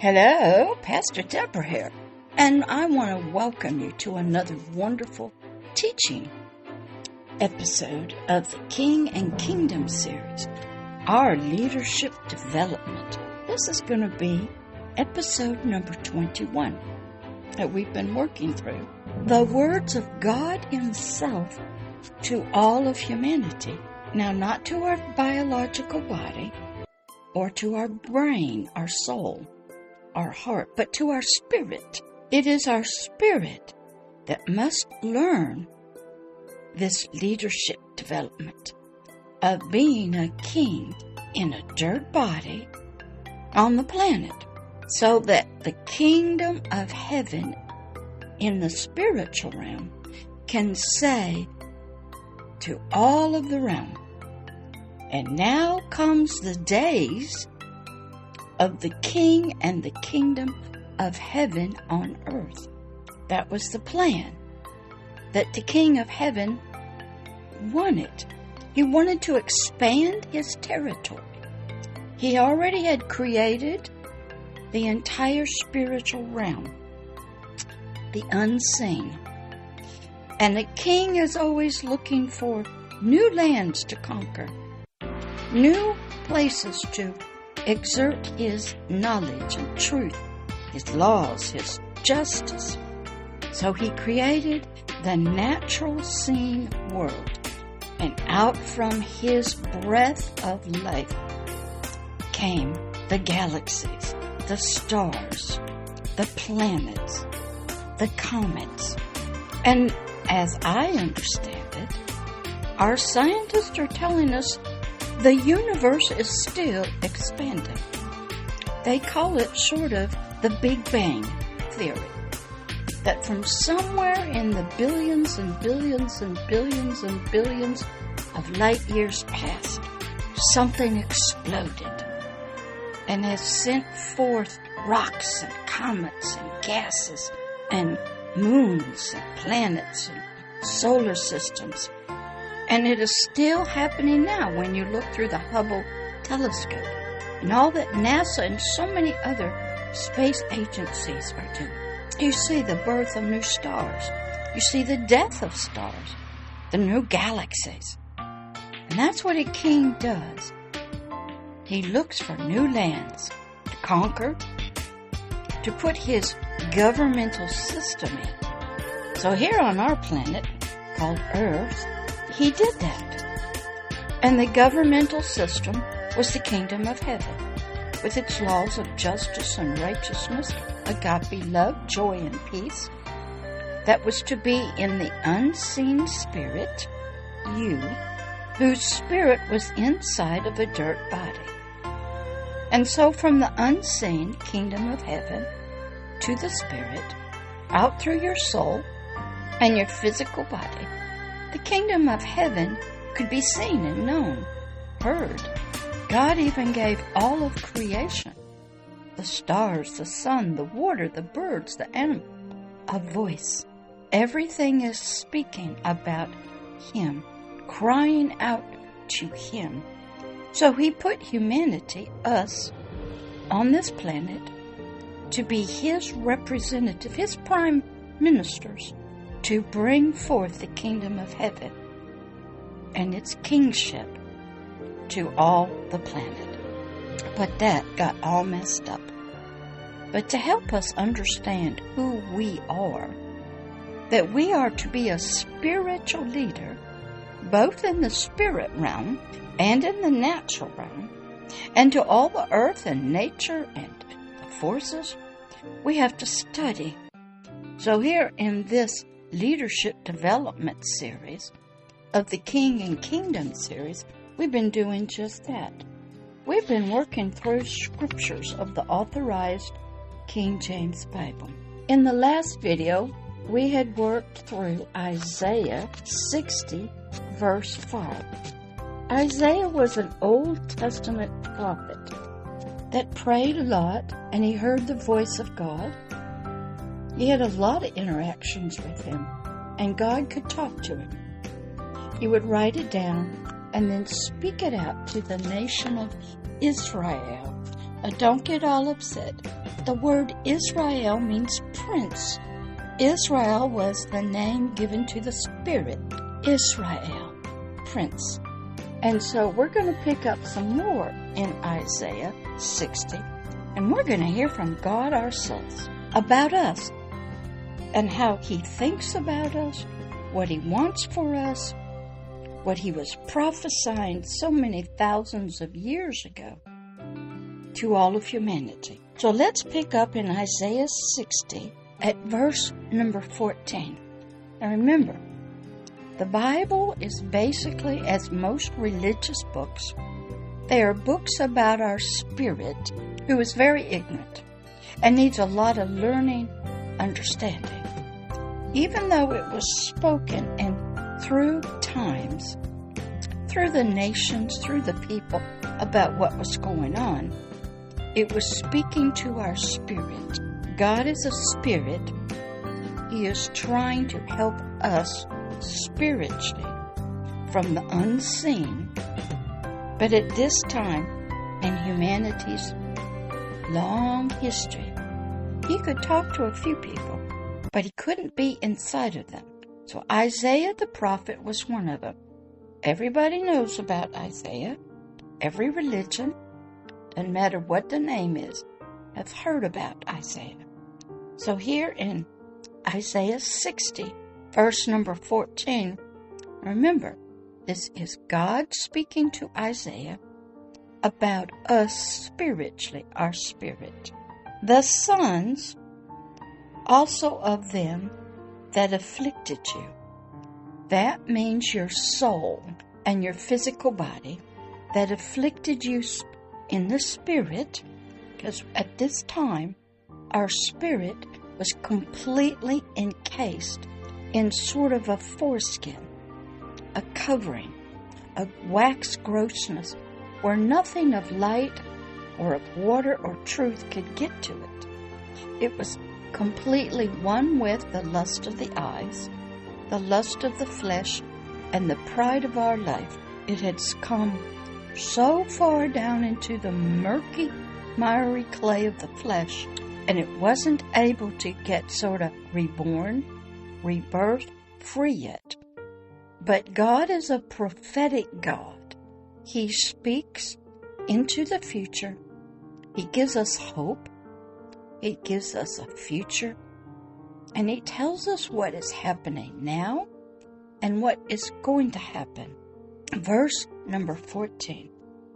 Hello, Pastor Deborah here, and I want to welcome you to another wonderful teaching episode of the King and Kingdom series, our leadership development. This is going to be episode number 21 that we've been working through. The words of God Himself to all of humanity. Now, not to our biological body or to our brain, our soul, our heart, but to our spirit. It is our spirit that must learn this leadership development of being a king in a dirt body on the planet, so that the kingdom of heaven in the spiritual realm can say to all of the realm, and now comes the days of the king and the kingdom of heaven on earth. That was the plan that the king of heaven wanted. He wanted to expand his territory. He already had created the entire spiritual realm, the unseen. And the king is always looking for new lands to conquer, new places to exert his knowledge and truth, his laws, his justice. So he created the natural seen world, and out from his breath of life came the galaxies, the stars, the planets, the comets. And as I understand it, our scientists are telling us the universe is still expanding. They call it sort of the Big Bang theory, that from somewhere in the billions and billions and billions and billions of light years past, something exploded and has sent forth rocks and comets and gases and moons and planets and solar systems. And it is still happening now when you look through the Hubble Telescope and all that NASA and so many other space agencies are doing. You see the birth of new stars. You see the death of stars, the new galaxies. And that's what a king does. He looks for new lands to conquer, to put his governmental system in. So here on our planet, called Earth, he did that. And the governmental system was the kingdom of heaven, with its laws of justice and righteousness, agape love, joy, and peace. That was to be in the unseen spirit, you, whose spirit was inside of a dirt body. And so from the unseen kingdom of heaven to the spirit, out through your soul and your physical body, the kingdom of heaven could be seen and known, heard. God even gave all of creation, the stars, the sun, the water, the birds, the animals, a voice. Everything is speaking about Him, crying out to Him. So He put humanity, us, on this planet to be His representative, His prime ministers, to bring forth the kingdom of heaven and its kingship to all the planet. But that got all messed up. But to help us understand who we are, that we are to be a spiritual leader, both in the spirit realm and in the natural realm, and to all the earth and nature and the forces, we have to study. So here in this leadership development series of the King and Kingdom series, we've been doing just that. We've been working through scriptures of the Authorized King James Bible. In the last video, we had worked through Isaiah 60, verse 5. Isaiah was an Old Testament prophet that prayed a lot, and he heard the voice of God. He had a lot of interactions with Him, and God could talk to him. He would write it down and then speak it out to the nation of Israel. Don't get all upset. The word Israel means prince. Israel was the name given to the Spirit. Israel, prince. And so we're going to pick up some more in Isaiah 60. And we're going to hear from God ourselves about us and how He thinks about us, what He wants for us, what He was prophesying so many thousands of years ago to all of humanity. So let's pick up in Isaiah 60 at verse number 14. Now remember, the Bible is basically, as most religious books, they are books about our spirit who is very ignorant and needs a lot of learning, understanding. Even though it was spoken and through times, through the nations, through the people, about what was going on, it was speaking to our spirit. God is a spirit. He is trying to help us spiritually from the unseen. But at this time in humanity's long history, He could talk to a few people, but He couldn't be inside of them. So Isaiah the prophet was one of them. Everybody knows about Isaiah. Every religion, doesn't matter what the name is, have heard about Isaiah. So here in Isaiah 60, verse number 14, remember, this is God speaking to Isaiah about us spiritually, our spirit. The sons also of them that afflicted you. That means your soul and your physical body that afflicted you in the spirit, because at this time, our spirit was completely encased in sort of a foreskin, a covering, a wax grossness, where nothing of light or of water or truth could get to it. It was completely one with the lust of the eyes, the lust of the flesh, and the pride of our life. It had come so far down into the murky, miry clay of the flesh, and it wasn't able to get sort of reborn, rebirthed, free yet. But God is a prophetic God. He speaks into the future. He gives us hope. He gives us a future. And He tells us what is happening now and what is going to happen. Verse number 14.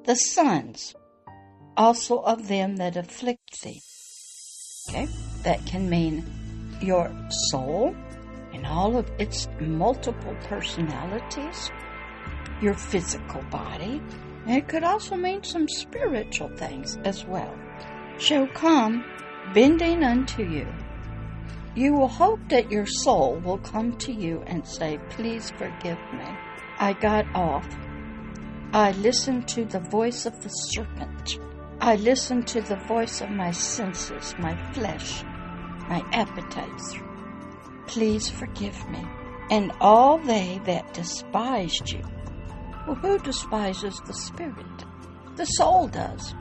The sons also of them that afflict thee. Okay, that can mean your soul and all of its multiple personalities, your physical body, and it could also mean some spiritual things as well, shall come bending unto you. You will hope that your soul will come to you and say, please forgive me. I got off. I listened to the voice of the serpent. I listened to the voice of my senses, my flesh, my appetites. Please forgive me. And all they that despised you. Well, who despises the spirit? The soul does.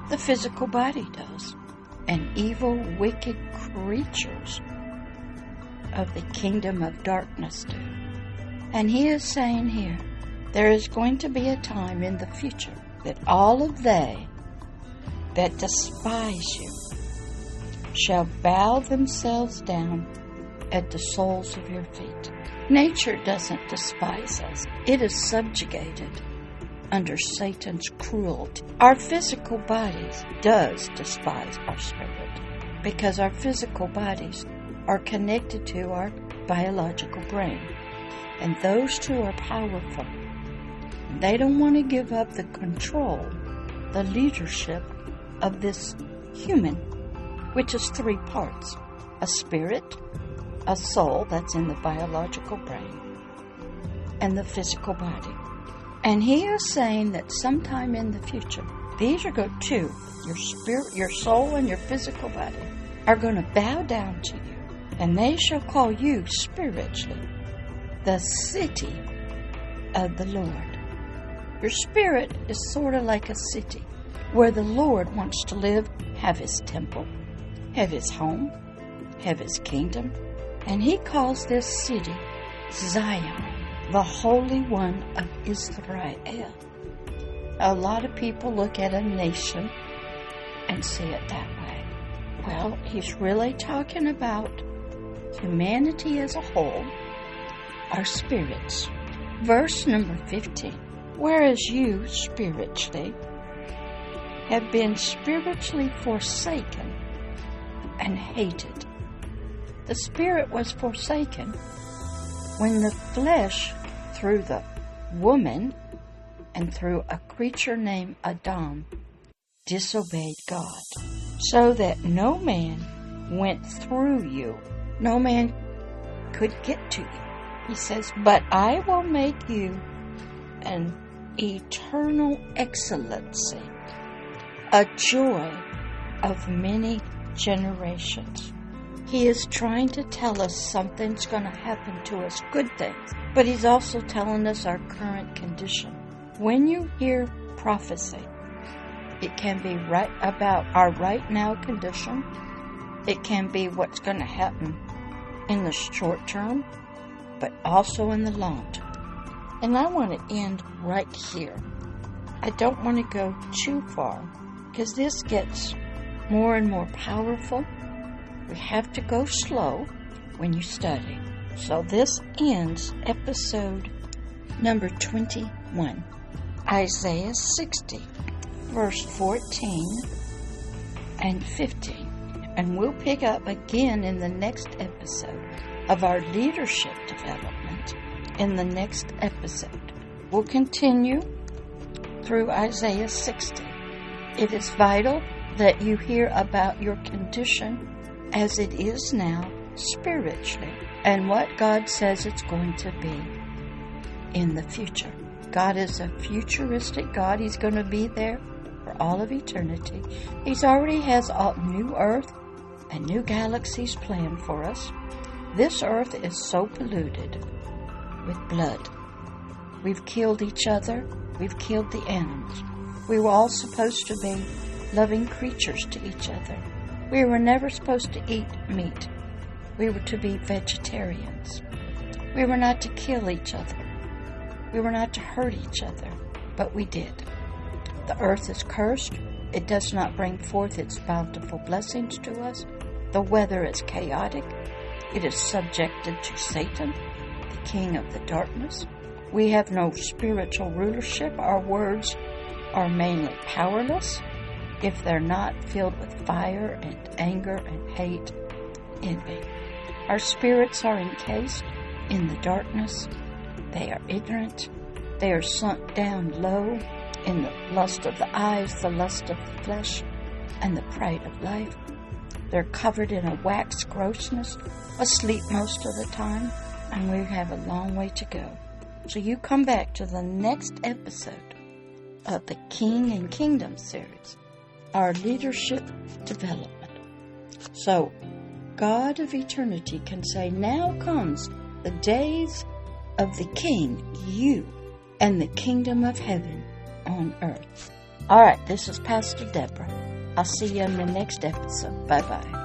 The physical body does. And evil, wicked creatures of the kingdom of darkness do. And He is saying here, there is going to be a time in the future that all of they that despise you shall bow themselves down at the soles of your feet. Nature doesn't despise us. It is subjugated under Satan's cruelty. Our physical bodies does despise our spirit because our physical bodies are connected to our biological brain. And those two are powerful. They don't want to give up the control, the leadership of this human, which is three parts: a spirit, a soul that's in the biological brain, and the physical body. And He is saying that sometime in the future, these are going to, your spirit, your soul, and your physical body are going to bow down to you, and they shall call you spiritually the city of the Lord. Your spirit is sort of like a city where the Lord wants to live, have His temple, have his home, have his kingdom, and he calls this city Zion, the Holy One of Israel. A lot of people look at a nation and see it that way. Well, he's really talking about humanity as a whole, our spirits. Verse number 15. Whereas you spiritually have been spiritually forsaken and hated. The spirit was forsaken when the flesh, through the woman and through a creature named Adam, disobeyed God, so that no man went through you. No man could get to you. He says, but I will make you an eternal excellency, a joy of many generations. He is trying to tell us something's going to happen to us, good things, but he's also telling us our current condition. When you hear prophecy, it can be right about our right now condition. It can be what's going to happen in the short term, but also in the long term. And I want to end right here. I don't want to go too far because this gets more and more powerful. We have to go slow when you study. So this ends episode number 21, Isaiah 60, verse 14 and 15. And we'll pick up again in the next episode of our leadership development. In the next episode, we'll continue through Isaiah 60. It is vital that you hear about your condition as it is now spiritually and what God says it's going to be in the future. God is a futuristic God. He's going to be there for all of eternity. He's already has a new earth and new galaxies planned for us. This earth is so polluted with blood. We've killed each other. We've killed the animals. We were all supposed to be loving creatures to each other. We were never supposed to eat meat. We were to be vegetarians. We were not to kill each other. We were not to hurt each other, but we did. The earth is cursed. It does not bring forth its bountiful blessings to us. The weather is chaotic. It is subjected to Satan, the king of the darkness. We have no spiritual rulership. Our words are mainly powerless if they're not filled with fire and anger and hate, envy. Our spirits are encased in the darkness. They are ignorant. They are sunk down low in the lust of the eyes, the lust of the flesh, and the pride of life. They're covered in a wax grossness, asleep most of the time, and we have a long way to go. So you come back to the next episode of the King and Kingdom series, our leadership development. So God of eternity can say, now comes the days of the King, you, and the kingdom of heaven on earth. All right, this is Pastor Deborah. I'll see you in the next episode. Bye-bye.